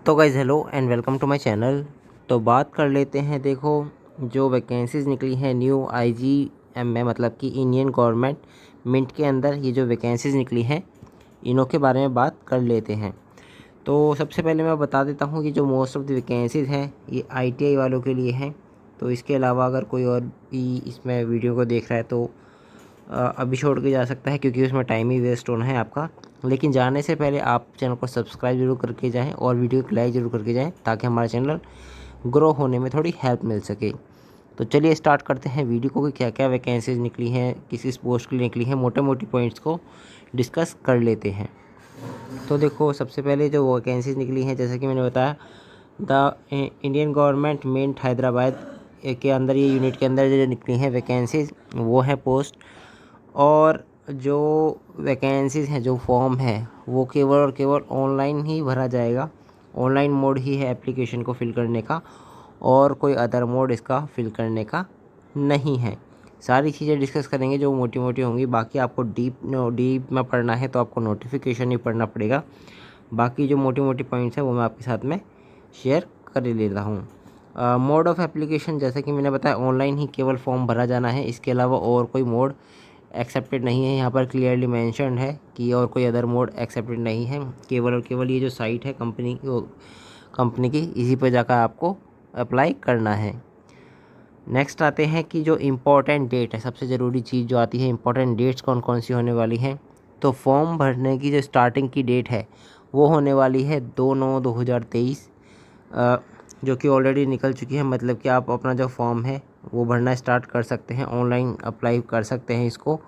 तो guys hello and welcome to my channel. तो बात कर लेते हैं, देखो जो वैकेंसीज़ निकली हैं न्यू आईजीएम में, मतलब कि इंडियन गवर्नमेंट मिंट के अंदर ये जो वैकेंसीज़ निकली हैं इनों के बारे में बात कर लेते हैं। तो सबसे पहले मैं बता देता हूँ कि जो मोस्ट ऑफ़ द वैकेंसीज़ हैं ये आईटीआई वालों के लिए हैं। तो इसके अलावा अगर कोई और भी इसमें वीडियो को देख रहा है तो अभी छोड़ के जा सकता है, क्योंकि उसमें टाइम ही वेस्ट होना है आपका। लेकिन जाने से पहले आप चैनल को सब्सक्राइब जरूर करके जाएं और वीडियो को लाइक ज़रूर करके जाएं, ताकि हमारा चैनल ग्रो होने में थोड़ी हेल्प मिल सके। तो चलिए स्टार्ट करते हैं वीडियो को कि क्या क्या वैकेंसीज निकली हैं, किस किस पोस्ट के लिए निकली हैं, मोटे मोटे पॉइंट्स को डिस्कस कर लेते हैं। तो देखो सबसे पहले जो वैकेंसीज निकली हैं, जैसे कि मैंने बताया, the Indian government mint Hyderabad के अंदर, ये यूनिट के अंदर जो निकली हैं वैकेंसीज वो है पोस्ट। और जो वैकेंसीज़ हैं, जो फॉर्म है वो केवल और केवल ऑनलाइन ही भरा जाएगा। ऑनलाइन मोड ही है एप्लीकेशन को फ़िल करने का, और कोई अदर मोड इसका फ़िल करने का नहीं है। सारी चीज़ें डिस्कस करेंगे जो मोटी मोटी होंगी। बाकी आपको डीप में पढ़ना है तो आपको नोटिफिकेशन ही पढ़ना पड़ेगा। बाकी जो मोटी मोटी पॉइंट्स हैं वो मैं आपके साथ में शेयर कर ले रहा हूँ। मोड ऑफ़ एप्लीकेशन, जैसे कि मैंने बताया, ऑनलाइन ही केवल फॉर्म भरा जाना है। इसके अलावा और कोई मोड एक्सेप्टेड नहीं है। यहाँ पर क्लियरली मेंशन्ड है कि और कोई अदर मोड एक्सेप्टेड नहीं है। केवल और केवल ये जो साइट है कंपनी की, इसी पर जाकर आपको अप्लाई करना है। नेक्स्ट आते हैं कि जो इम्पोर्टेंट डेट है, सबसे ज़रूरी चीज़ जो आती है, इम्पोर्टेंट डेट्स कौन कौन सी होने वाली हैं। तो फॉर्म भरने की जो स्टार्टिंग की डेट है वो होने वाली है 2/9/2023, जो कि ऑलरेडी निकल चुकी है। मतलब कि आप अपना जो फॉर्म है वो भरना स्टार्ट कर सकते हैं, ऑनलाइन अप्लाई कर सकते हैं इसको।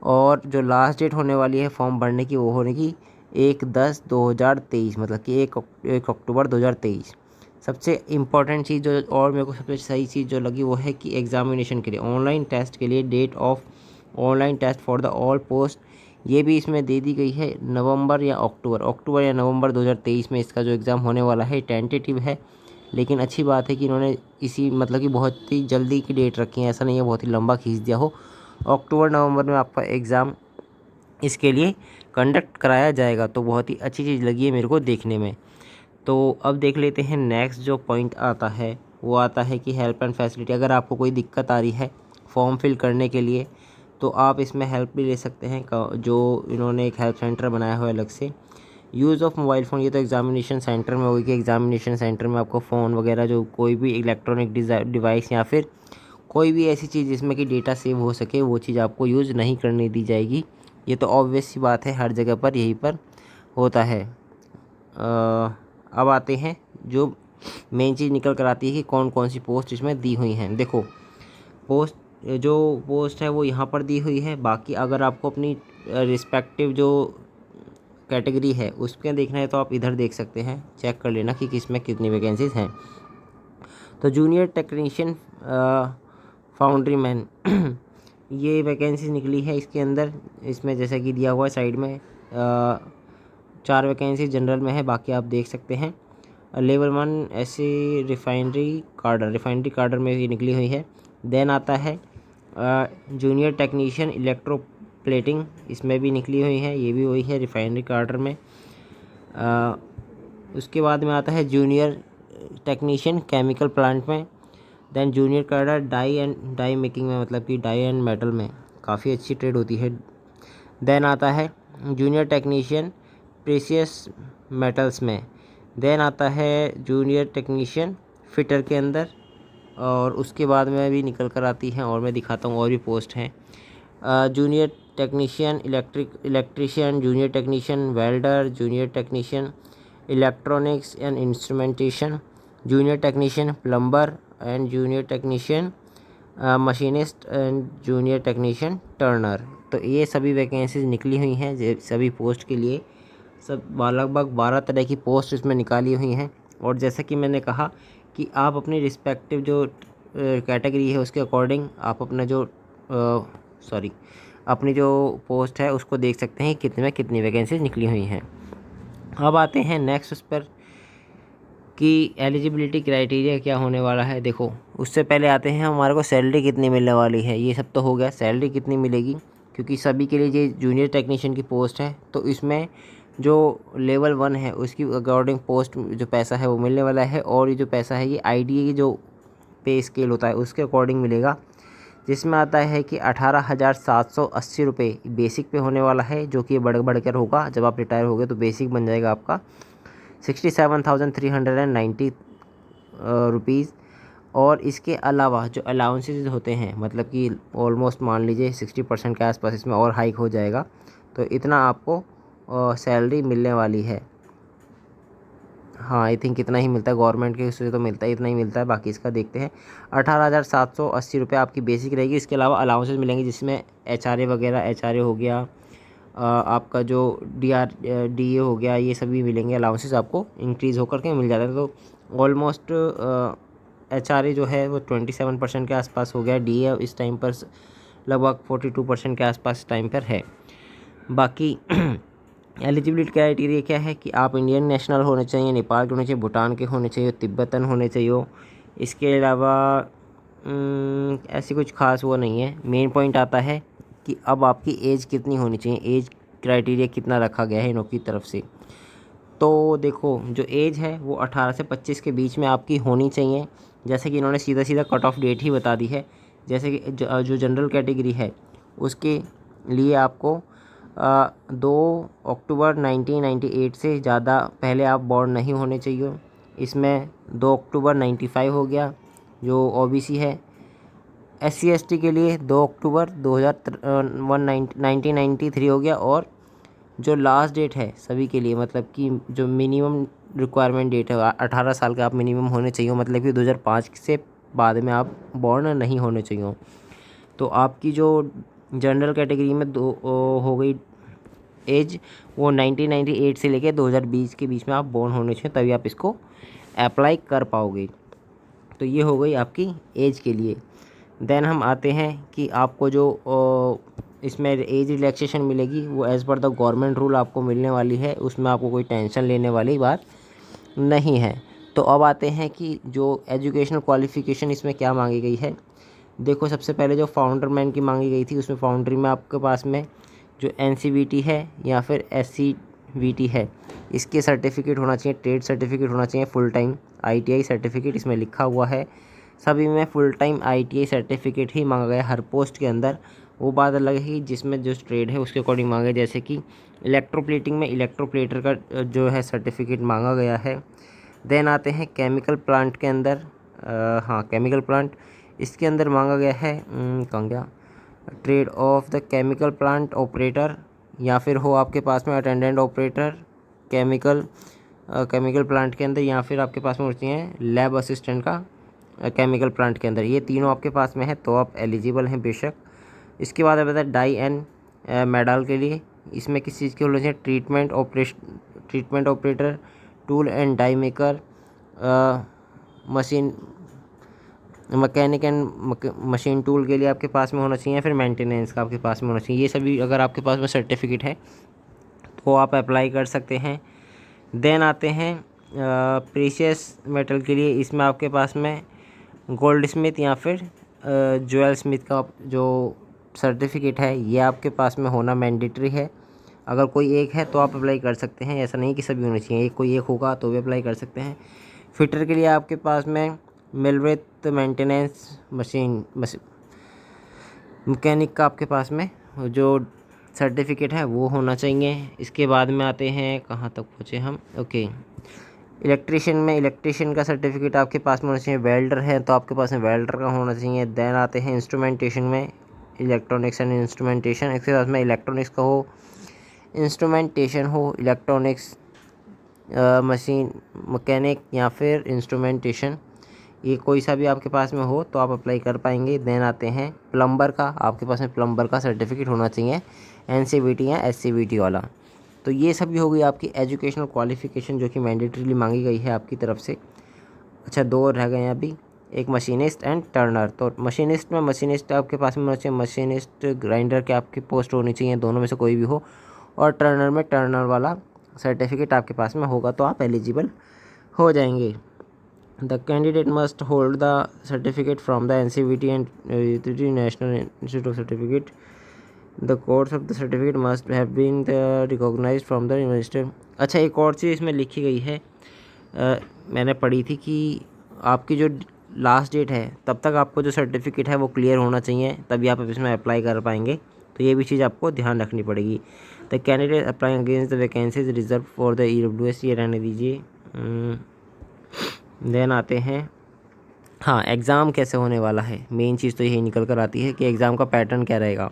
और जो लास्ट डेट होने वाली है फॉर्म भरने की वो होने की 1/10/2023, मतलब कि 1 अक्टूबर 2023। सबसे इम्पॉर्टेंट चीज़ जो, और मेरे को सबसे सही चीज़ जो लगी, वो है कि एग्ज़ामिनेशन के लिए, ऑनलाइन टेस्ट के लिए date of online test for the all post, ये भी इसमें दे दी गई है। नवंबर या नवंबर 2023 में इसका जो एग्ज़ाम होने वाला है टेंटेटिव है। लेकिन अच्छी बात है कि इन्होंने इसी, मतलब कि बहुत ही जल्दी की डेट रखी है, ऐसा नहीं है बहुत ही लंबा खींच दिया हो। अक्टूबर नवंबर में आपका एग्ज़ाम इसके लिए कंडक्ट कराया जाएगा। तो बहुत ही अच्छी चीज़ लगी है मेरे को देखने में। तो अब देख लेते हैं नेक्स्ट जो पॉइंट आता है, वो आता है कि हेल्प एंड फैसिलिटी। अगर आपको कोई दिक्कत आ रही है फॉर्म फिल करने के लिए तो आप इसमें हेल्प भी ले सकते हैं। जो इन्होंने एक हेल्प सेंटर बनाया हुआ है अलग से। यूज़ ऑफ मोबाइल फ़ोन, ये तो एग्ज़ामिनेशन सेंटर में होगी कि एग्ज़ामिनेशन सेंटर में आपको फ़ोन वगैरह, जो कोई भी इलेक्ट्रॉनिक डिवाइस या फिर कोई भी ऐसी चीज़ जिसमें कि डेटा सेव हो सके, वो चीज़ आपको यूज़ नहीं करने दी जाएगी। ये तो ऑब्वियस सी बात है, हर जगह पर यही पर होता है। अब आते हैं जो मेन चीज़ निकल कर आती है कि कौन कौन सी पोस्ट इसमें दी हुई हैं। देखो पोस्ट है वो यहाँ पर दी हुई है। बाकी अगर आपको अपनी रिस्पेक्टिव जो कैटेगरी है उसमें देखना है तो आप इधर देख सकते हैं, चेक कर लेना कि किस में कितनी वैकेंसीज हैं। तो जूनियर टेक्नीशियन फाउंड्री मैन ये वैकेंसी निकली है इसके अंदर। इसमें जैसा कि दिया हुआ है साइड में, 4 वैकेंसी जनरल में है, बाकी आप देख सकते हैं। लेवल 1 ऐसे रिफाइनरी कार्डर में ये निकली हुई है। देन आता है जूनियर टेक्नीशियन इलेक्ट्रो प्लेटिंग, इसमें भी निकली हुई है, ये भी वही है रिफाइनरी कार्डर में। उसके बाद में आता है जूनियर टेक्नीशियन केमिकल प्लांट में। देन जूनियर कार्डर डाई मेकिंग में, मतलब कि डाई एंड मेटल में, काफ़ी अच्छी ट्रेड होती है। देन आता है जूनियर टेक्नीशियन प्रेशियस मेटल्स में। देन आता है जूनियर टेक्नीशियन फिटर के अंदर, और उसके बाद में भी निकल कर आती हैं, और मैं दिखाता हूँ और भी पोस्ट हैं। Junior technician electrician, junior technician welder, junior technician electronics and instrumentation, junior technician plumber and junior technician machinist and junior technician Turner. तो ये सभी वैकेंसीज निकली हुई हैं सभी पोस्ट के लिए। सब लगभग 12 तरह की पोस्ट इसमें निकाली हुई हैं। और जैसा कि मैंने कहा कि आप अपनी रिस्पेक्टिव जो कैटेगरी है उसके अकॉर्डिंग आप अपना जो अपनी जो पोस्ट है उसको देख सकते हैं कितने में कितनी वैकेंसीज निकली हुई हैं। अब आते हैं नेक्स्ट उस पर कि एलिजिबिलिटी क्राइटेरिया क्या होने वाला है। देखो उससे पहले आते हैं हमारे को सैलरी कितनी मिलने वाली है। ये सब तो हो गया, सैलरी कितनी मिलेगी, क्योंकि सभी के लिए ये जूनियर टेक्नीशियन की पोस्ट है। तो इसमें जो लेवल 1 है उसकी अकॉर्डिंग पोस्ट जो पैसा है वो मिलने वाला है, और ये जो पैसा है ये आईडीए की जो पे स्केल होता है उसके अकॉर्डिंग मिलेगा, जिसमें आता है कि 18,780 रुपये बेसिक पे होने वाला है, जो कि बढ़ कर होगा जब आप रिटायर हो गए तो बेसिक बन जाएगा आपका 67,390 रुपीज़। और इसके अलावा जो अलाउंसेस होते हैं, मतलब कि ऑलमोस्ट मान लीजिए 60% के आसपास इसमें और हाइक हो जाएगा, तो इतना आपको सैलरी मिलने वाली है। हाँ, आई थिंक इतना ही मिलता है, गवर्नमेंट के उससे तो मिलता है, इतना ही मिलता है। बाकी इसका देखते हैं, 18,780 रुपये आपकी बेसिक रहेगी। इसके अलावा अलाउंसेस मिलेंगे, जिसमें एचआरए वगैरह, एचआरए हो गया, आपका जो डीए हो गया, ये सभी मिलेंगे। अलाउंसेस आपको इंक्रीज़ होकर के मिल जाता है। तो ऑलमोस्ट एचआरए जो है वो 27% के आसपास हो गया, डीए इस टाइम पर लगभग 42% के आसपास इस टाइम पर है। बाकी एलिजिबिलिटी क्राइटेरिया क्या है कि आप इंडियन नेशनल होने चाहिए, नेपाल के होने चाहिए, भूटान के होने चाहिए, तिब्बतन होने चाहिए। इसके अलावा ऐसी कुछ खास वो नहीं है। मेन पॉइंट आता है कि अब आपकी एज कितनी होनी चाहिए, एज क्राइटेरिया कितना रखा गया है इनकी तरफ से। तो देखो, जो एज है वो 18 से 25 के बीच में आपकी होनी चाहिए, जैसे कि इन्होंने सीधा सीधा कट ऑफ डेट ही बता दी है। जैसे कि जो जनरल कैटेगरी है उसके लिए आपको 2 अक्टूबर 1998 से ज़्यादा पहले आप बॉर्न नहीं होने चाहिए। इसमें 2 अक्टूबर 95 हो गया जो ओबीसी है। एससी एसटी के लिए 2 अक्टूबर 1993 हो गया। और जो लास्ट डेट है सभी के लिए, मतलब कि जो मिनिमम रिक्वायरमेंट डेट है 18 साल का आप मिनिमम होने चाहिए, मतलब कि 2005 से बाद में आप बॉर्न नहीं होने चाहिए। तो आपकी जो जनरल कैटेगरी में हो गई एज, वो 1998 से लेकर 2020 के बीच में आप बॉर्न होने चाहिए, तभी आप इसको अप्लाई कर पाओगे। तो ये हो गई आपकी एज के लिए। देन हम आते हैं कि आपको जो इसमें एज रिलैक्सेशन मिलेगी वो as per the government rule आपको मिलने वाली है, उसमें आपको कोई टेंशन लेने वाली बात नहीं है। तो अब आते हैं कि जो एजुकेशनल क्वालिफ़िकेशन इसमें क्या मांगी गई है। देखो, सबसे पहले जो फाउंडर मैन की मांगी गई थी, उसमें फाउंड्री में आपके पास में जो एनसीवीटी है या फिर एससीवीटी है, इसके सर्टिफिकेट होना चाहिए, ट्रेड सर्टिफिकेट होना चाहिए, फुल टाइम आईटीआई सर्टिफिकेट इसमें लिखा हुआ है। सभी में फुल टाइम आईटीआई सर्टिफिकेट ही मांगा गया हर पोस्ट के अंदर। वो बात अलग है कि जिसमें जो ट्रेड है उसके अकॉर्डिंग मांगे, जैसे कि इलेक्ट्रोप्लेटिंग में इलेक्ट्रोप्लेटर का जो है सर्टिफिकेट मांगा गया है। देन आते हैं केमिकल प्लांट के अंदर, हाँ केमिकल प्लांट, इसके अंदर मांगा गया है कहाँ गया, trade off the chemical plant operator, या फिर हो आपके पास में अटेंडेंट ऑपरेटर केमिकल प्लांट के अंदर, या फिर आपके पास में होती हैं लैब असिस्टेंट का केमिकल प्लांट के अंदर। ये तीनों आपके पास में है तो आप एलिजिबल हैं बेशक। इसके बाद अब आता है डाई एंड मेडल के लिए, इसमें किस चीज़ के होना चाहिए, treatment operator, tool and die maker, machine mechanic and machine tool के लिए आपके पास में होना चाहिए, फिर मेंटेनेंस का आपके पास में होना चाहिए। ये सभी अगर आपके पास में सर्टिफिकेट है तो आप अप्लाई कर सकते हैं। देन आते हैं प्रीशियस मेटल के लिए, इसमें आपके पास में गोल्ड स्मिथ या फिर ज्वेल स्मिथ का जो सर्टिफिकेट है ये आपके पास में होना मैंडेटरी है। अगर कोई एक है तो आप अप्लाई कर सकते हैं, ऐसा नहीं कि सभी होने चाहिए, कोई एक होगा तो भी अप्लाई कर सकते हैं। फिटर के लिए आपके पास में मिलरेट मेंटेनेंस मैकेनिक का आपके पास में जो सर्टिफिकेट है वो होना चाहिए। इसके बाद में आते हैं, कहाँ तक पहुँचे हम, ओके, इलेक्ट्रिशियन का सर्टिफिकेट आपके पास में होना चाहिए। वेल्डर है तो आपके पास में वेल्डर का होना चाहिए। देन आते हैं इंस्ट्रूमेंटेशन में, इलेक्ट्रॉनिक्स एंड इंस्ट्रूमेंटेशन, इसके साथ में इलेक्ट्रॉनिक्स का हो, इंस्ट्रूमेंटेशन हो, इलेक्ट्रॉनिक्स मशीन मैकेनिक या फिर इंस्ट्रूमेंटेशन, ये कोई सा भी आपके पास में हो तो आप अप्लाई कर पाएंगे। देन आते हैं प्लम्बर का, आपके पास में प्लम्बर का सर्टिफिकेट होना चाहिए, एनसीवीटी या एससीवीटी वाला। तो ये सभी हो गई आपकी एजुकेशनल क्वालिफ़िकेशन जो कि मैंडेटरीली मांगी गई है आपकी तरफ से। अच्छा, 2 रह गए हैं अभी, एक मशीनिस्ट एंड टर्नर। तो मशीनिस्ट आपके पास में होना चाहिए, मशीनिस्ट ग्राइंडर के आपकी पोस्ट होनी चाहिए, दोनों में से कोई भी हो। और टर्नर में टर्नर वाला सर्टिफिकेट आपके पास में होगा तो आप एलिजिबल हो जाएंगे। The candidate must hold the certificate from the NCVT and national institute of certificate the course of the certificate must have been recognised from the university. अच्छा, एक और चीज़ इसमें लिखी गई है, मैंने पढ़ी थी कि आपकी जो लास्ट डेट है तब तक आपको जो सर्टिफिकेट है वो क्लियर होना चाहिए, तभी आप इसमें अप्लाई कर पाएंगे। तो ये भी चीज़ आपको ध्यान रखनी पड़ेगी। The candidate applying against the vacancies reserve for the EWS, ये रहने दीजिए। देन आते हैं, हाँ, एग्ज़ाम कैसे होने वाला है। मेन चीज़ तो यही निकल कर आती है कि एग्ज़ाम का पैटर्न क्या रहेगा।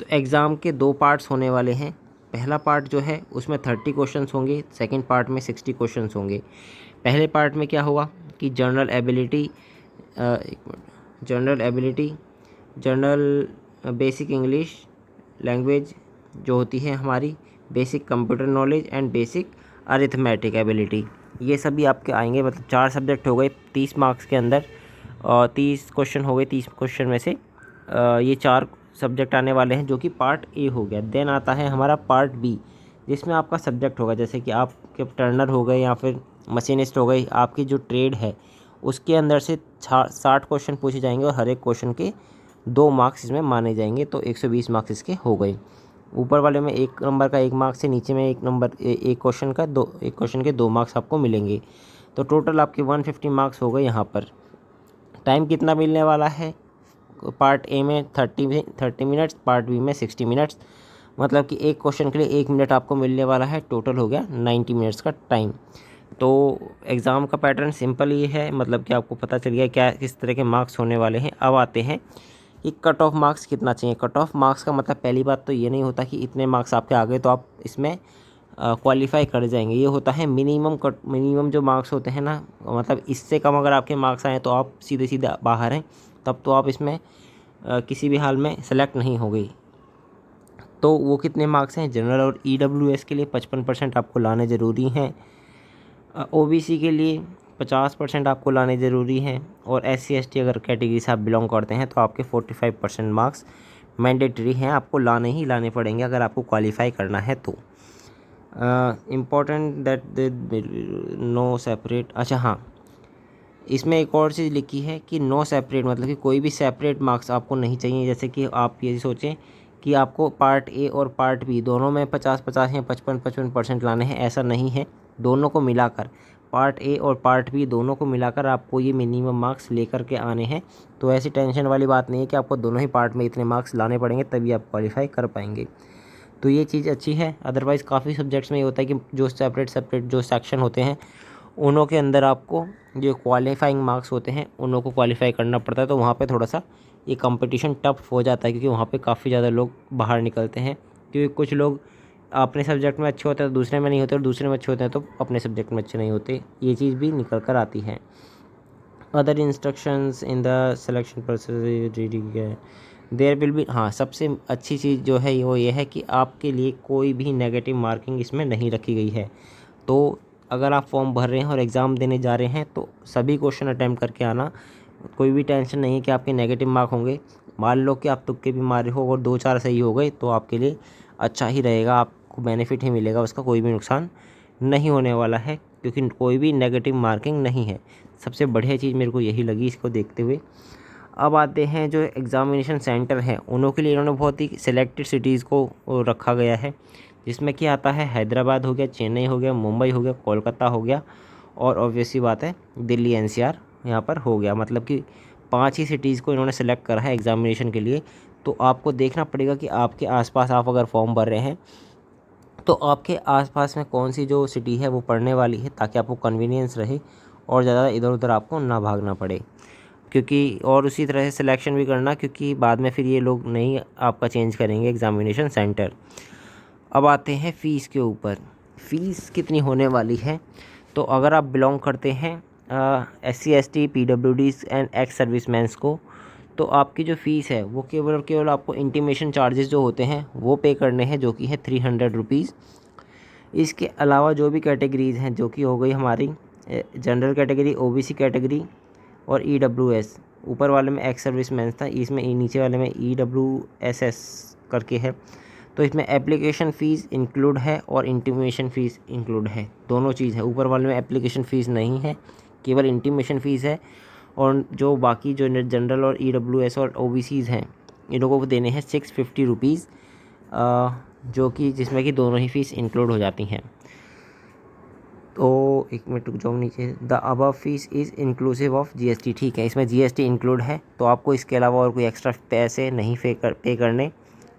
तो एग्ज़ाम के 2 पार्ट्स होने वाले हैं। पहला पार्ट जो है उसमें 30 क्वेश्चंस होंगे, सेकंड पार्ट में 60 क्वेश्चंस होंगे। पहले पार्ट में क्या होगा कि general ability, general basic English language जो होती है हमारी, basic computer knowledge and basic arithmetic ability, ये सभी आपके आएंगे। मतलब 4 सब्जेक्ट हो गए 30 मार्क्स के अंदर, और 30 क्वेश्चन हो गए। 30 क्वेश्चन में से ये 4 सब्जेक्ट आने वाले हैं, जो कि पार्ट ए हो गया। देन आता है हमारा पार्ट बी, जिसमें आपका सब्जेक्ट होगा, जैसे कि आपके टर्नर हो गए या फिर मशीनिस्ट हो गई, आपकी जो ट्रेड है उसके अंदर से 60 क्वेश्चन पूछे जाएंगे, और हर एक क्वेश्चन के 2 मार्क्स इसमें माने जाएंगे। तो 120 मार्क्स इसके हो गए। ऊपर वाले में 1 नंबर का 1 मार्क्स है, नीचे में 1 नंबर एक क्वेश्चन के 2 मार्क्स आपको मिलेंगे। तो टोटल आपके 150 मार्क्स हो गए यहाँ पर। टाइम कितना मिलने वाला है, पार्ट ए में 30 मिनट्स, पार्ट बी में 60 मिनट्स। मतलब कि एक क्वेश्चन के लिए 1 मिनट आपको मिलने वाला है। टोटल हो गया 90 मिनट्स का टाइम। तो एग्ज़ाम का पैटर्न सिंपल ही है, मतलब कि आपको पता चल गया क्या किस तरह के मार्क्स होने वाले हैं। अब आते हैं कि कट ऑफ मार्क्स कितना चाहिए। कट ऑफ मार्क्स का मतलब पहली बात तो ये नहीं होता कि इतने मार्क्स आपके आ गए तो आप इसमें क्वालिफाई कर जाएंगे। ये होता है मिनिमम जो मार्क्स होते हैं ना, मतलब इससे कम अगर आपके मार्क्स आए तो आप सीधे सीधे बाहर हैं, तब तो आप इसमें किसी भी हाल में सेलेक्ट नहीं हो गई। तो वो कितने मार्क्स हैं, जनरल और EWS के लिए 55% आपको लाने ज़रूरी हैं। OBC के लिए 50% आपको लाने ज़रूरी हैं, और SC ST अगर कैटेगरी से आप बिलोंग करते हैं तो आपके 45% मार्क्स मैंडेटरी हैं, आपको लाने ही लाने पड़ेंगे अगर आपको क्वालिफाई करना है तो। इम्पॉर्टेंट दैट नो सेपरेट, अच्छा हाँ, इसमें एक और चीज़ लिखी है कि नो सेपरेट, मतलब कि कोई भी सेपरेट मार्क्स आपको नहीं चाहिए। जैसे कि आप ये सोचें कि आपको पार्ट ए और पार्ट बी दोनों में 50-50 या 55-55% लाने हैं, ऐसा नहीं है। दोनों को मिलाकर, पार्ट ए और पार्ट बी दोनों को मिलाकर आपको ये मिनिमम मार्क्स लेकर के आने हैं। तो ऐसी टेंशन वाली बात नहीं है कि आपको दोनों ही पार्ट में इतने मार्क्स लाने पड़ेंगे तभी आप क्वालिफाई कर पाएंगे। तो ये चीज़ अच्छी है। अदरवाइज़ काफ़ी सब्जेक्ट्स में ये होता है कि जो सेपरेट जो सेक्शन होते हैं उनों के अंदर आपको जो क्वालिफाइंग मार्क्स होते हैं उनों को क्वालिफाई करना पड़ता है। तो वहाँ पे थोड़ा सा ये कंपटीशन टफ हो जाता है, क्योंकि वहाँ पे काफ़ी ज़्यादा लोग बाहर निकलते हैं। क्योंकि कुछ लोग अपने सब्जेक्ट में अच्छे होते हैं तो दूसरे में नहीं होते, और दूसरे में अच्छे होते हैं तो अपने सब्जेक्ट में अच्छे नहीं होते। ये चीज़ भी निकल कर आती है। Other instructions in the selection process reading है देयर विल बी, हाँ, सबसे अच्छी चीज़ जो है वो ये है कि आपके लिए कोई भी नेगेटिव मार्किंग इसमें नहीं रखी गई है। तो अगर आप फॉर्म भर रहे हैं और एग्ज़ाम देने जा रहे हैं तो सभी क्वेश्चन अटैम्प्ट करके आना। कोई भी टेंशन नहीं है कि आपके नेगेटिव मार्क होंगे। मान लो कि आप तुक्के भी मारे हो और 2-4 सही हो गए तो आपके लिए अच्छा ही रहेगा, आपको बेनिफिट ही मिलेगा, उसका कोई भी नुकसान नहीं होने वाला है, क्योंकि कोई भी नेगेटिव मार्किंग नहीं है। सबसे बढ़िया चीज़ मेरे को यही लगी इसको देखते हुए। अब आते हैं जो एग्ज़ामिनेशन सेंटर हैं उनों के लिए इन्होंने बहुत ही सिलेक्टेड सिटीज़ को रखा गया है, जिसमें कि आता है हैदराबाद हो गया, चेन्नई हो गया, मुंबई हो गया, कोलकाता हो गया, और ऑब्वियसली बात है दिल्ली NCR यहाँ पर हो गया। मतलब कि 5 ही सिटीज़ को इन्होंने सेलेक्ट करा है एग्ज़ामिनेशन के लिए। तो आपको देखना पड़ेगा कि आपके आसपास आप अगर फॉर्म भर रहे हैं तो आपके आसपास में कौन सी जो सिटी है वो पड़ने वाली है, ताकि आपको कन्वीनियंस रहे और ज़्यादा इधर उधर आपको ना भागना पड़े। क्योंकि और उसी तरह से सिलेक्शन भी करना, क्योंकि बाद में फिर ये लोग नहीं आपका चेंज करेंगे एग्ज़ामिनेशन सेंटर। अब आते हैं फ़ीस के ऊपर। फ़ीस कितनी होने वाली है, तो अगर आप बिलोंग करते हैं SC ST PWDs and ex servicemans को, तो आपकी जो फ़ीस है वो केवल और केवल आपको इंटीमेशन चार्जेस जो होते हैं वो पे करने हैं, जो कि है 300 रुपीज़। इसके अलावा जो भी कैटेगरीज़ हैं, जो कि हो गई हमारी जनरल कैटेगरी, OBC कैटेगरी और EWS, ऊपर वाले में एक्स सर्विसमैन था, इसमें नीचे वाले में EWSS करके है। तो इसमें एप्लीकेशन फ़ीस इंक्लूड है और इंटीमेशन फ़ीस इंक्लूड है, दोनों चीज़ है। ऊपर वाले में एप्लीकेशन फ़ीस नहीं है, केवल इंटीमेशन फ़ीस है। और जो बाकी जो जनरल और EWS और OBCs हैं इन लोगों को देने हैं 650 रुपीज़, जो कि जिसमें कि दोनों ही फ़ीस इंक्लूड हो जाती हैं। तो एक मिनट रुक जाओ नीचे। The above fees is inclusive of GST, ठीक है, इसमें जीएसटी इंक्लूड है, तो आपको इसके अलावा और कोई एक्स्ट्रा पैसे नहीं पे करने,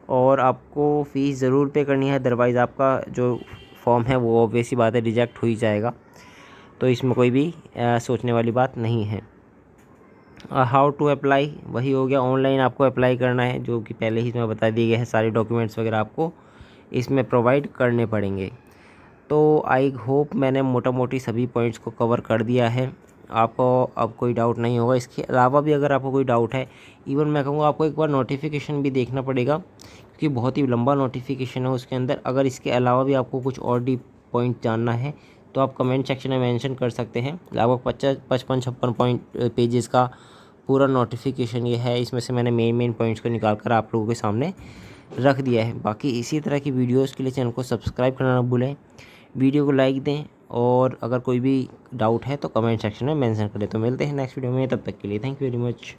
और आपको फ़ीस ज़रूर पे करनी है, अदरवाइज़ आपका जो फॉर्म है वो ऑब्वियस ही बात है रिजेक्ट हो ही जाएगा। तो इसमें कोई भी सोचने वाली बात नहीं है। हाउ टू अप्लाई, वही हो गया, ऑनलाइन आपको अप्लाई करना है, जो कि पहले ही इसमें बता दिए गए हैं। सारे डॉक्यूमेंट्स वगैरह आपको इसमें प्रोवाइड करने पड़ेंगे। तो आई होप मैंने मोटा मोटी सभी पॉइंट्स को कवर कर दिया है, आपको अब कोई डाउट नहीं होगा। इसके अलावा भी अगर आपको कोई डाउट है, इवन मैं कहूँगा आपको एक बार नोटिफिकेशन भी देखना पड़ेगा, क्योंकि बहुत ही लंबा नोटिफिकेशन है उसके अंदर। अगर इसके अलावा भी आपको कुछ और डीप पॉइंट जानना है तो आप कमेंट सेक्शन में मेंशन कर सकते हैं। लगभग 55-56 पॉइंट पेजेस का पूरा नोटिफिकेशन ये है। इसमें से मैंने मेन पॉइंट्स को निकाल कर आप लोगों के सामने रख दिया है। बाकी इसी तरह की वीडियोस के लिए चैनल को सब्सक्राइब करना ना भूलें, वीडियो को लाइक दें, और अगर कोई भी डाउट है तो कमेंट सेक्शन में मेंशन करें। तो मिलते हैं नेक्स्ट वीडियो में, तब तक के लिए थैंक यू वेरी मच।